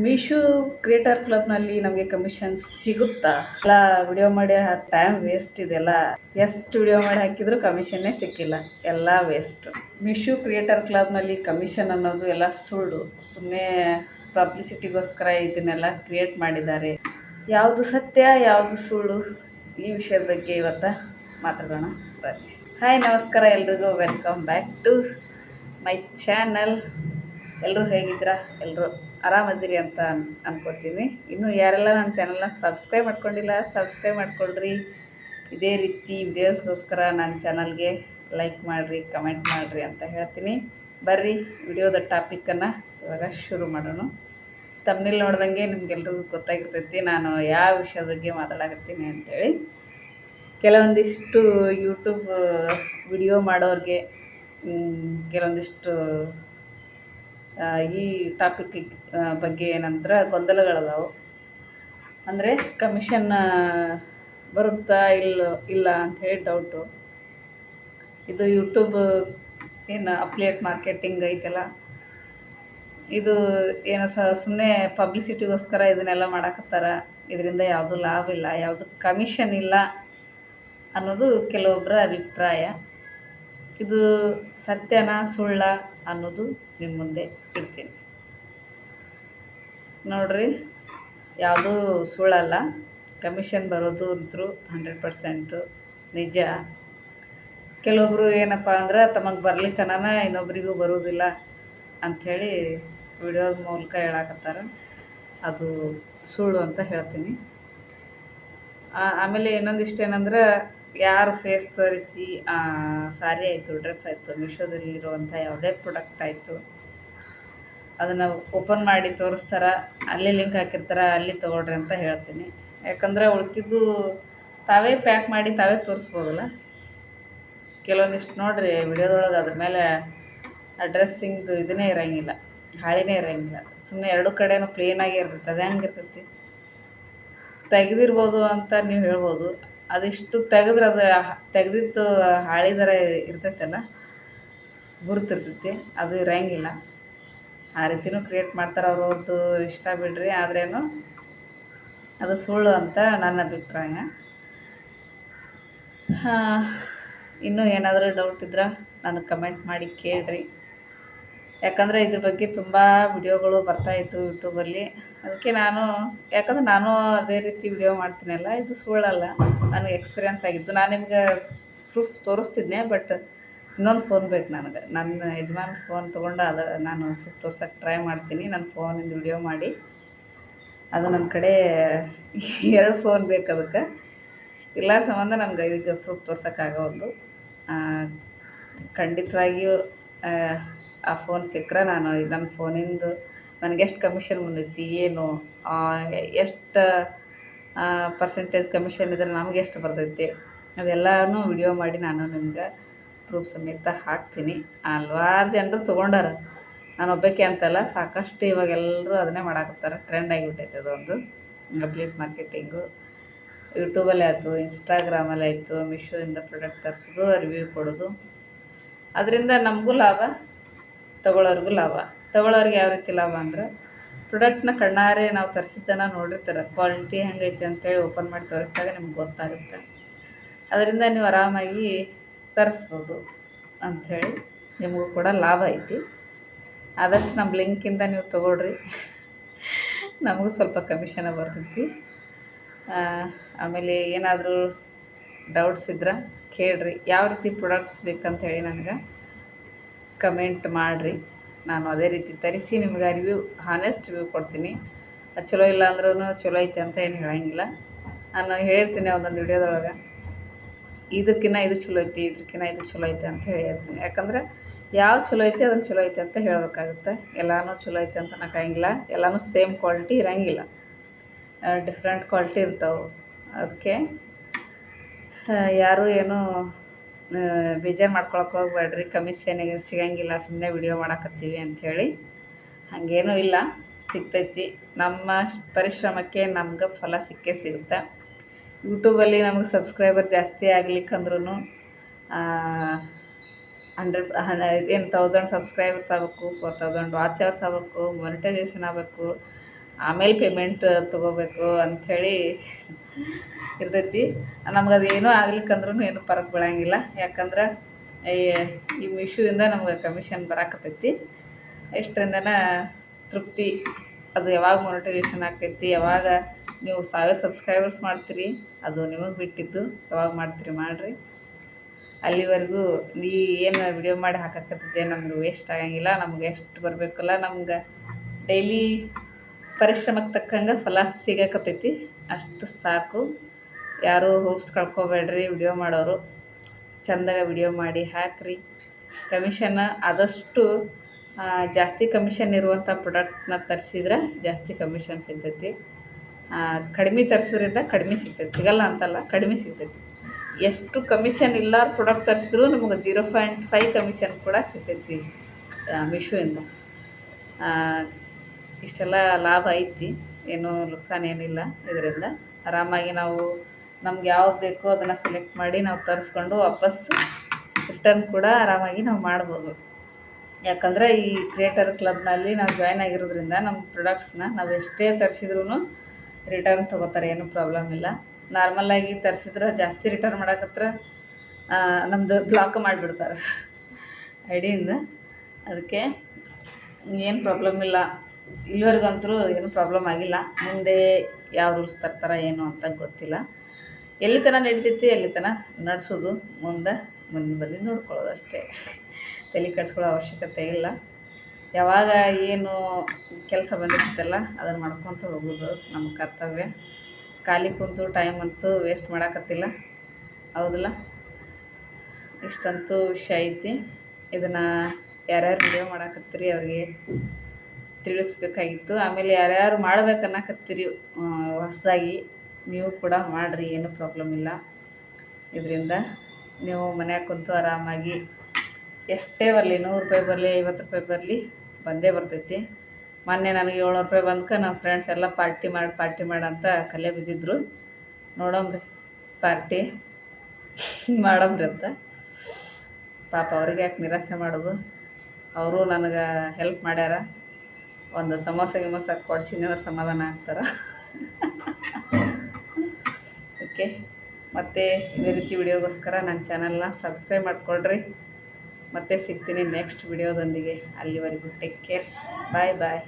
Meesho creator ಕ್ಲಬ್ನಲ್ಲಿ ನಮಗೆ commission ಸಿಗುತ್ತಾ? ಎಲ್ಲ ವಿಡಿಯೋ ಮಾಡಿ ಟೈಮ್ ವೇಸ್ಟ್ ಇದೆಲ್ಲ. ಎಷ್ಟು ವಿಡಿಯೋ ಮಾಡಿ ಹಾಕಿದ್ರು ಕಮಿಷನ್ನೇ ಸಿಕ್ಕಿಲ್ಲ, ಎಲ್ಲ ವೇಸ್ಟ್. ಮೀಶೋ ಕ್ರಿಯೇಟರ್ ಕ್ಲಬ್ನಲ್ಲಿ ಕಮಿಷನ್ ಅನ್ನೋದು ಎಲ್ಲ ಸುಳ್ಳು. ಸುಮ್ಮನೆ ಪಬ್ಲಿಸಿಟಿಗೋಸ್ಕರ ಇದನ್ನೆಲ್ಲ ಕ್ರಿಯೇಟ್ ಮಾಡಿದ್ದಾರೆ. ಯಾವುದು ಸತ್ಯ, ಯಾವುದು ಸುಳ್ಳು, ಈ ವಿಷಯದ ಬಗ್ಗೆ ಇವತ್ತು ಮಾತಾಡೋಣ ಬರ್ರಿ. ಹಾಯ್, ನಮಸ್ಕಾರ ಎಲ್ರಿಗೂ. Welcome back to my channel. ಎಲ್ಲರೂ ಹೇಗಿದ್ದೀರಾ? ಎಲ್ಲರೂ ಆರಾಮದಿರಿ ಅಂತ ಅನ್ಕೋತೀನಿ. ಇನ್ನು ಯಾರೆಲ್ಲ ನನ್ನ ಚಾನಲ್ನ ಸಬ್ಸ್ಕ್ರೈಬ್ ಮಾಡ್ಕೊಂಡಿಲ್ಲ, ಸಬ್ಸ್ಕ್ರೈಬ್ ಮಾಡ್ಕೊಳ್ರಿ. ಇದೇ ರೀತಿ ವಿಡಿಯೋಸ್ಗೋಸ್ಕರ ನನ್ನ ಚಾನಲ್ಗೆ ಲೈಕ್ ಮಾಡಿರಿ, ಕಮೆಂಟ್ ಮಾಡಿರಿ ಅಂತ ಹೇಳ್ತೀನಿ. ಬರ್ರಿ, ವಿಡಿಯೋದ ಟಾಪಿಕ್ಕನ್ನು ಇವಾಗ ಶುರು ಮಾಡೋಣ. ತಮ್ಮನೇಲಿ ನೋಡ್ದಂಗೆ ನಿಮ್ಗೆಲ್ರಿಗೂ ಗೊತ್ತಾಗಿರ್ತೈತಿ ನಾನು ಯಾವ ವಿಷಯದ ಬಗ್ಗೆ ಮಾತಾಡಕತ್ತೀನಿ ಅಂಥೇಳಿ. ಕೆಲವೊಂದಿಷ್ಟು ಯೂಟ್ಯೂಬ್ ವಿಡಿಯೋ ಮಾಡೋರಿಗೆ ಕೆಲವೊಂದಿಷ್ಟು ಈ ಟಾಪಿಕ್ ಬಗ್ಗೆ ಏನಂದ್ರೆ ಗೊಂದಲಗಳದಾವು. ಅಂದರೆ ಕಮಿಷನ್ ಬರುತ್ತಾ ಇಲ್ಲ ಅಂಥೇಳಿ ಡೌಟು. ಇದು ಯೂಟ್ಯೂಬ್ ಏನು ಅಪ್ಲೇಟ್ ಮಾರ್ಕೆಟಿಂಗ್ ಐತಲ್ಲ, ಇದು ಏನು ಸುಮ್ಮನೆ ಪಬ್ಲಿಸಿಟಿಗೋಸ್ಕರ ಇದನ್ನೆಲ್ಲ ಮಾಡಕತ್ತಾರ. ಇದರಿಂದ ಯಾವುದೂ ಲಾಭ ಇಲ್ಲ, ಯಾವುದು ಕಮಿಷನ್ ಇಲ್ಲ ಅನ್ನೋದು ಕೆಲವೊಬ್ಬರ ಅಭಿಪ್ರಾಯ. ಇದು ಸತ್ಯನ ಸುಳ್ಳ ಅನ್ನೋದು ನಿಮ್ಮ ಮುಂದೆ ಇಡ್ತೀನಿ ನೋಡ್ರಿ. ಯಾವುದೂ ಸುಳ್ಳಲ್ಲ. ಕಮಿಷನ್ ಬರೋದು ಅಂತೂ 100% ನಿಜ. ಕೆಲವೊಬ್ಬರು ಏನಪ್ಪ ಅಂದ್ರೆ ತಮಗೆ ಬರ್ಲಿಕ್ಕನ ಇನ್ನೊಬ್ರಿಗೂ ಬರೋದಿಲ್ಲ ಅಂಥೇಳಿ ವಿಡಿಯೋದ ಮೂಲಕ ಹೇಳಕತ್ತಾರ. ಅದು ಸುಳ್ಳು ಅಂತ ಹೇಳ್ತೀನಿ. ಆಮೇಲೆ ಇನ್ನೊಂದಿಷ್ಟು ಏನಂದ್ರೆ, ಯಾರು ಫೇಸ್ ತೋರಿಸಿ ಸಾರಿ ಆಯಿತು, ಡ್ರೆಸ್ ಆಯಿತು, ಮೀಶೋದಲ್ಲಿರುವಂಥ ಯಾವುದೇ ಪ್ರಾಡಕ್ಟ್ ಆಯಿತು, ಅದನ್ನು ಓಪನ್ ಮಾಡಿ ತೋರಿಸ್ತಾರ, ಅಲ್ಲಿ ಲಿಂಕ್ ಹಾಕಿರ್ತಾರೆ, ಅಲ್ಲಿ ತೊಗೊಳ್ರಿ ಅಂತ ಹೇಳ್ತೀನಿ. ಯಾಕಂದ್ರೆ ಉಳ್ಕಿದ್ದು ತಾವೇ ಪ್ಯಾಕ್ ಮಾಡಿ ತಾವೇ ತೋರಿಸ್ಬೋದಲ್ಲ. ಕೆಲವೊಂದಿಷ್ಟು ನೋಡಿರಿ ವಿಡಿಯೋದೊಳಗೆ ಅದ್ರ ಮೇಲೆ ಡ್ರೆಸ್ಸಿಂಗ್ದು ಇದನ್ನೇ ಇರೋಂಗಿಲ್ಲ, ಹಾಳಿನೇ ಇರೋಂಗಿಲ್ಲ. ಸುಮ್ಮನೆ ಎರಡು ಕಡೆನೂ ಪ್ಲೇನಾಗೇ ಇರ್ತೈತೆ. ಅದು ಹೆಂಗಿರ್ತೈತಿ? ತೆಗೆದಿರ್ಬೋದು ಅಂತ ನೀವು ಹೇಳ್ಬೋದು. ಅದಿಷ್ಟು ತೆಗೆದ್ರೆ ಅದು ತೆಗೆದಿತ್ತು ಹಾಳಿದರ ಇರ್ತೈತಲ್ಲ, ಗುರುತಿರ್ತೈತಿ, ಅದು ಇರೋಂಗಿಲ್ಲ. ಆ ರೀತಿನೂ ಕ್ರಿಯೇಟ್ ಮಾಡ್ತಾರೆ, ಅವ್ರವ್ರದ್ದು ಇಷ್ಟ ಬಿಡ್ರಿ. ಆದ್ರೇನು ಅದು ಸುಳ್ಳು ಅಂತ ನನ್ನ ಅಭಿಪ್ರಾಯ. ಇನ್ನೂ ಏನಾದರೂ ಡೌಟ್ ಇದ್ರೆ ನನಗೆ ಕಮೆಂಟ್ ಮಾಡಿ ಕೇಳ್ರಿ. ಯಾಕಂದರೆ ಇದ್ರ ಬಗ್ಗೆ ತುಂಬ ವಿಡಿಯೋಗಳು ಬರ್ತಾಯಿತ್ತು ಯೂಟ್ಯೂಬಲ್ಲಿ. ಅದಕ್ಕೆ ಯಾಕಂದ್ರೆ ನಾನು ಅದೇ ರೀತಿ ವಿಡಿಯೋ ಮಾಡ್ತೀನಲ್ಲ, ಇದು ಸುಳ್ಳಲ್ಲ, ನನಗೆ ಎಕ್ಸ್ಪೀರಿಯನ್ಸ್ ಆಗಿತ್ತು. ನಾನು ನಿಮ್ಗೆ ಪ್ರೂಫ್ ತೋರಿಸ್ತಿದ್ದೆ, ಬಟ್ ಇನ್ನೊಂದು ಫೋನ್ ಬೇಕು ನನಗೆ. ನನ್ನ ಯಜಮಾನ್ ಫೋನ್ ತೊಗೊಂಡು ನಾನು ಪ್ರೂಫ್ ತೋರ್ಸೋಕ್ಕೆ ಟ್ರೈ ಮಾಡ್ತೀನಿ. ನನ್ನ ಫೋನಿಂದ ವಿಡಿಯೋ ಮಾಡಿ, ಅದು ನನ್ನ ಕಡೆ 2 ಫೋನ್ ಬೇಕು. ಅದಕ್ಕೆ ಇಲ್ಲ ಸಂಬಂಧ ನನಗೆ ಈಗ ಪ್ರೂಫ್ ತೋರ್ಸೋಕ್ಕಾಗೋದು. ಖಂಡಿತವಾಗಿಯೂ ಆ ಫೋನ್ ಸಿಕ್ಕರೆ ನಾನು ನನ್ನ ಫೋನಿಂದು ನನಗೆಷ್ಟು ಕಮಿಷನ್ ಬಂದೈತಿ, ಏನು ಎಷ್ಟು ಪರ್ಸೆಂಟೇಜ್ ಕಮಿಷನ್ ಇದ್ರೆ ನಮಗೆ ಎಷ್ಟು ಬರ್ತೈತಿ, ಅದೆಲ್ಲನೂ ವಿಡಿಯೋ ಮಾಡಿ ನಾನು ನಿಮ್ಗೆ ಪ್ರೂಫ್ ಸಮೇತ ಹಾಕ್ತೀನಿ. ಹಲ್ವಾರು ಜನರು ತೊಗೊಂಡಾರ, ನಾನು ಒಬ್ಬಾಕೆ ಅಂತಲ್ಲ, ಸಾಕಷ್ಟು ಇವಾಗ ಎಲ್ಲರೂ ಅದನ್ನೇ ಮಾಡಾಕತ್ತಾರೆ. ಟ್ರೆಂಡ್ ಆಗಿಬಿಟ್ಟೈತೆ ಅದೊಂದು ಅಪ್ಲೇಟ್ ಮಾರ್ಕೆಟಿಂಗು. ಯೂಟ್ಯೂಬಲ್ಲಿ ಆಯಿತು, ಇನ್ಸ್ಟಾಗ್ರಾಮಲ್ಲಿ ಆಯಿತು, ಮೀಶೋಯಿಂದ ಪ್ರಾಡಕ್ಟ್ ತರಿಸೋದು, ರಿವ್ಯೂ ಕೊಡೋದು. ಅದರಿಂದ ನಮಗೂ ಲಾಭ, ತೊಗೊಳೋರ್ಗೂ ಲಾಭ. ತೊಗೊಳೋರಿಗೆ ಯಾವ ರೀತಿ ಲಾಭ ಅಂದ್ರೆ, ಪ್ರಾಡಕ್ಟ್ನ ಕಣ್ಣಾರೆ ನಾವು ತರಿಸಿದ್ದನ್ನು ನೋಡಿರ್ತಾರೆ, ಕ್ವಾಲಿಟಿ ಹೆಂಗೈತೆ ಅಂತೇಳಿ ಓಪನ್ ಮಾಡಿ ತೋರಿಸಿದಾಗ ನಿಮ್ಗೆ ಗೊತ್ತಾಗುತ್ತೆ. ಅದರಿಂದ ನೀವು ಆರಾಮಾಗಿ ತರಿಸ್ಬೋದು ಅಂಥೇಳಿ ನಿಮಗೂ ಕೂಡ ಲಾಭ ಐತಿ. ಆದಷ್ಟು ನಮ್ಮ ಲಿಂಕಿಂದ ನೀವು ತೊಗೊಳ್ರಿ, ನಮಗೂ ಸ್ವಲ್ಪ ಕಮಿಷನ ಬರ್ತೈತಿ. ಆಮೇಲೆ ಏನಾದರೂ ಡೌಟ್ಸ್ ಇದ್ರೆ ಕೇಳ್ರಿ. ಯಾವ ರೀತಿ ಪ್ರಾಡಕ್ಟ್ಸ್ ಬೇಕಂತೇಳಿ ನನಗೆ ಕಮೆಂಟ್ ಮಾಡಿರಿ. ನಾನು ಅದೇ ರೀತಿ ತರಿಸಿ ನಿಮ್ಗೆ ಹಾನೆಸ್ಟ್ ರಿವ್ಯೂ ಕೊಡ್ತೀನಿ. ಅದು ಚಲೋ ಇಲ್ಲ ಅಂದ್ರೂ ಚಲೋ ಐತೆ ಅಂತ ಏನು ಹೇಳೋಂಗಿಲ್ಲ. ನಾನು ಹೇಳ್ತೀನಿ ಒಂದೊಂದು ವಿಡಿಯೋದೊಳಗೆ, ಇದಕ್ಕಿಂತ ಇದು ಚಲೋ ಐತಿ, ಇದಕ್ಕಿಂತ ಇದು ಚಲೋ ಐತೆ ಅಂತ ಹೇಳಿರ್ತೀನಿ. ಯಾಕಂದರೆ ಯಾವ ಚಲೋ ಐತೆ ಅದನ್ನು ಚಲೋ ಐತೆ ಅಂತ ಹೇಳಬೇಕಾಗುತ್ತೆ. ಎಲ್ಲನೂ ಚಲೋ ಐತೆ ಅಂತ ಅನ್ನೋಕ್ಕಾಗಿಲ್ಲ, ಎಲ್ಲನೂ ಸೇಮ್ ಕ್ವಾಲಿಟಿ ಇರೋಂಗಿಲ್ಲ, ಡಿಫ್ರೆಂಟ್ ಕ್ವಾಲಿಟಿ ಇರ್ತಾವೆ. ಅದಕ್ಕೆ ಯಾರೂ ಏನೂ ಬೇಜಾರು ಮಾಡ್ಕೊಳಕ್ಕೆ ಹೋಗ್ಬೇಡ್ರಿ. ಕಮಿಷನಿಗೆ ಸಿಗೋಂಗಿಲ್ಲ, ಸುಮ್ಮನೆ ವಿಡಿಯೋ ಮಾಡಕತ್ತೀವಿ ಅಂಥೇಳಿ. ಹಾಗೇನೂ ಇಲ್ಲ, ಸಿಗ್ತೈತಿ. ನಮ್ಮ ಪರಿಶ್ರಮಕ್ಕೆ ನಮ್ಗೆ ಫಲ ಸಿಕ್ಕೇ ಸಿಗುತ್ತೆ. ಯೂಟ್ಯೂಬಲ್ಲಿ ನಮಗೆ ಸಬ್ಸ್ಕ್ರೈಬರ್ ಜಾಸ್ತಿ ಆಗ್ಲಿಕ್ಕಂದ್ರೂ 1000 ಸಬ್ಸ್ಕ್ರೈಬರ್ಸ್ ಆಗಬೇಕು, 4000 ವಾಚ್ ಅವರ್ಸ್ ಆಗಬೇಕು, ಮಾನಿಟೈಸೇಷನ್ ಆಗಬೇಕು, ಆಮೇಲೆ ಪೇಮೆಂಟ್ ತೊಗೋಬೇಕು ಅಂಥೇಳಿ ಇರ್ತೈತಿ. ನಮ್ಗೆ ಅದು ಏನೂ ಆಗ್ಲಿಕ್ಕಂದ್ರೂ ಏನು ಫರಕ್ ಬೀಳಂಗಿಲ್ಲ. ಯಾಕಂದ್ರೆ ಈ ಮಿಶೋಯಿಂದ ನಮ್ಗೆ ಕಮಿಷನ್ ಬರಾಕತ್ತೈತಿ. ಎಷ್ಟರಿಂದನ ತೃಪ್ತಿ. ಅದು ಯಾವಾಗ ಮೊನಿಟೈಸೇಷನ್ ಆಕೈತಿ, ಯಾವಾಗ ನೀವು 1000 ಸಬ್ಸ್ಕ್ರೈಬರ್ಸ್ ಮಾಡ್ತೀರಿ, ಅದು ನಿಮಗೆ ಬಿಟ್ಟಿದ್ದು. ಯಾವಾಗ ಮಾಡ್ತೀರಿ ಮಾಡಿರಿ. ಅಲ್ಲಿವರೆಗೂ ನೀ ಏನು ವಿಡಿಯೋ ಮಾಡಿ ಹಾಕಕತ್ತಿದ್ದೆ ನಮ್ಗೆ ವೇಸ್ಟ್ ಆಗಂಗಿಲ್ಲ. ನಮ್ಗೆ ಎಷ್ಟು ಬರಬೇಕಲ್ಲ, ನಮ್ಗೆ ಡೈಲಿ ಪರಿಶ್ರಮಕ್ಕೆ ತಕ್ಕಂಗೆ ಫಲ ಸಿಗಕತ್ತೈತಿ. ಅಷ್ಟು ಸಾಕು. ಯಾರೂ ಹೋಪ್ಸ್ ಕಳ್ಕೊಬೇಡ್ರಿ. ವಿಡಿಯೋ ಮಾಡೋರು ಚೆಂದಾಗ ವಿಡಿಯೋ ಮಾಡಿ ಹಾಕ್ರಿ. ಕಮಿಷನ್ ಆದಷ್ಟು ಜಾಸ್ತಿ ಕಮಿಷನ್ ಇರುವಂಥ ಪ್ರಾಡಕ್ಟ್ನ ತರಿಸಿದ್ರೆ ಜಾಸ್ತಿ ಕಮಿಷನ್ ಸಿಗ್ತೈತಿ. ಕಡಿಮೆ ತರಿಸೋದ್ರಿಂದ ಕಡಿಮೆ ಸಿಗ್ತೈತಿ. ಸಿಗಲ್ಲ ಅಂತಲ್ಲ, ಕಡಿಮೆ ಸಿಗ್ತೈತಿ. ಎಷ್ಟು ಕಮಿಷನ್ ಇಲ್ಲ ಪ್ರಾಡಕ್ಟ್ ತರಿಸಿದ್ರು ನಮಗೆ 0.5 ಕಮಿಷನ್ ಕೂಡ ಸಿಗ್ತೈತಿ ಮಿಶೋಯಿಂದ. ಇಷ್ಟೆಲ್ಲ ಲಾಭ ಐತಿ, ಏನೂ ನುಕ್ಸಾನ ಏನಿಲ್ಲ. ಇದರಿಂದ ಆರಾಮಾಗಿ ನಾವು ನಮ್ಗೆ ಯಾವ್ದು ಬೇಕೋ ಅದನ್ನು ಸೆಲೆಕ್ಟ್ ಮಾಡಿ ನಾವು ತರಿಸ್ಕೊಂಡು ವಾಪಸ್ ರಿಟರ್ನ್ ಕೂಡ ಆರಾಮಾಗಿ ನಾವು ಮಾಡ್ಬೋದು. ಯಾಕಂದರೆ ಈ ಕ್ರಿಯೇಟರ್ ಕ್ಲಬ್ನಲ್ಲಿ ನಾವು ಜಾಯ್ನ್ ಆಗಿರೋದ್ರಿಂದ ನಮ್ಮ ಪ್ರಾಡಕ್ಟ್ಸ್ನ ನಾವು ಎಷ್ಟೇ ತರಿಸಿದ್ರೂ ರಿಟರ್ನ್ ತೊಗೋತಾರೆ. ಏನೂ ಪ್ರಾಬ್ಲಮ್ ಇಲ್ಲ. ನಾರ್ಮಲಾಗಿ ತರಿಸಿದ್ರೆ ಜಾಸ್ತಿ ರಿಟರ್ನ್ ಮಾಡಕತ್ರ ನಮ್ಮದು ಬ್ಲಾಕ್ ಮಾಡಿಬಿಡ್ತಾರೆ ಐಡಿಯಿಂದ. ಅದಕ್ಕೆ ಏನು ಪ್ರಾಬ್ಲಮ್ ಇಲ್ಲ. ಇಲ್ಲಿವರೆಗಂತೂ ಏನು ಪ್ರಾಬ್ಲಮ್ ಆಗಿಲ್ಲ. ಮುಂದೆ ಯಾವ ರೂಲ್ಸ್ ತರ್ತಾರೆ ಏನು ಅಂತ ಗೊತ್ತಿಲ್ಲ. ಎಲ್ಲಿ ತನಕ ನಡಿತೈತಿ ಅಲ್ಲಿ ತನಕ ನಡೆಸೋದು, ಮುಂದೆ ಬಂದು ನೋಡ್ಕೊಳ್ಳೋದು ಅಷ್ಟೇ. ತಲೆ ಕೆಡಿಸ್ಕೊಳ್ಳೋ ಅವಶ್ಯಕತೆ ಇಲ್ಲ. ಯಾವಾಗ ಏನು ಕೆಲಸ ಬಂದಿರ್ತೈತಲ್ಲ ಅದನ್ನು ಮಾಡ್ಕೊತ ಹೋಗೋದು ನಮ್ಮ ಕರ್ತವ್ಯ. ಖಾಲಿ ಕುಂತು ಟೈಮ್ ಅಂತೂ ವೇಸ್ಟ್ ಮಾಡೋಕತ್ತಿಲ್ಲ, ಹೌದಲ್ಲ. ಇಷ್ಟಂತೂ ವಿಷಯ ಐತಿ. ಇದನ್ನು ಯಾರ್ಯಾರು ವಿಡಿಯೋ ಮಾಡಾಕತ್ತೀರಿ ಅವ್ರಿಗೆ ತಿಳಿಸ್ಬೇಕಾಗಿತ್ತು. ಆಮೇಲೆ ಯಾರ್ಯಾರು ಮಾಡ್ಬೇಕನ್ನಕತ್ತೀರಿ ಹೊಸದಾಗಿ, ನೀವು ಕೂಡ ಮಾಡಿರಿ, ಏನೂ ಪ್ರಾಬ್ಲಮ್ ಇಲ್ಲ. ಇದರಿಂದ ನೀವು ಮನ್ಯಾಗ ಕುಂತು ಆರಾಮಾಗಿ ಎಷ್ಟೇ ಬರಲಿ, 100 ರೂಪಾಯಿ ಬರಲಿ, 50 ರೂಪಾಯಿ ಬರಲಿ, ಬಂದೇ ಬರ್ತೈತಿ. ಮೊನ್ನೆ ನನಗೆ 700 ರೂಪಾಯಿ ಬಂದ್ಕೆ ನಮ್ಮ ಫ್ರೆಂಡ್ಸ್ ಎಲ್ಲ ಪಾರ್ಟಿ ಮಾಡಿ ಅಂತ ಕಲೆ ಬಿದ್ದಿದ್ರು. ನೋಡಮ್ರಿ ಪಾರ್ಟಿ ಮಾಡಮ್ರಿ ಅಂತ. ಪಾಪ ಅವ್ರಿಗೆ ಯಾಕೆ ನಿರಾಸೆ ಮಾಡೋದು. ಅವರು ನನಗೆ ಹೆಲ್ಪ್ ಮಾಡ್ಯಾರ. ಒಂದು ಸಮೋಸ ಕೊಡ್ಸಿದ್ರೆ ಸಮಾಧಾನ ಆಗ್ತಾರೆ. ಓಕೆ, ಮತ್ತು ಇದೇ ರೀತಿ ವಿಡಿಯೋಗೋಸ್ಕರ ನನ್ನ ಚಾನಲ್ನ ಸಬ್ಸ್ಕ್ರೈಬ್ ಮಾಡಿಕೊಳ್ರಿ. ಮತ್ತೆ ಸಿಗ್ತೀನಿ ನೆಕ್ಸ್ಟ್ ವಿಡಿಯೋದೊಂದಿಗೆ. ಅಲ್ಲಿವರೆಗೂ ಟೇಕ್ ಕೇರ್. ಬಾಯ್ ಬಾಯ್.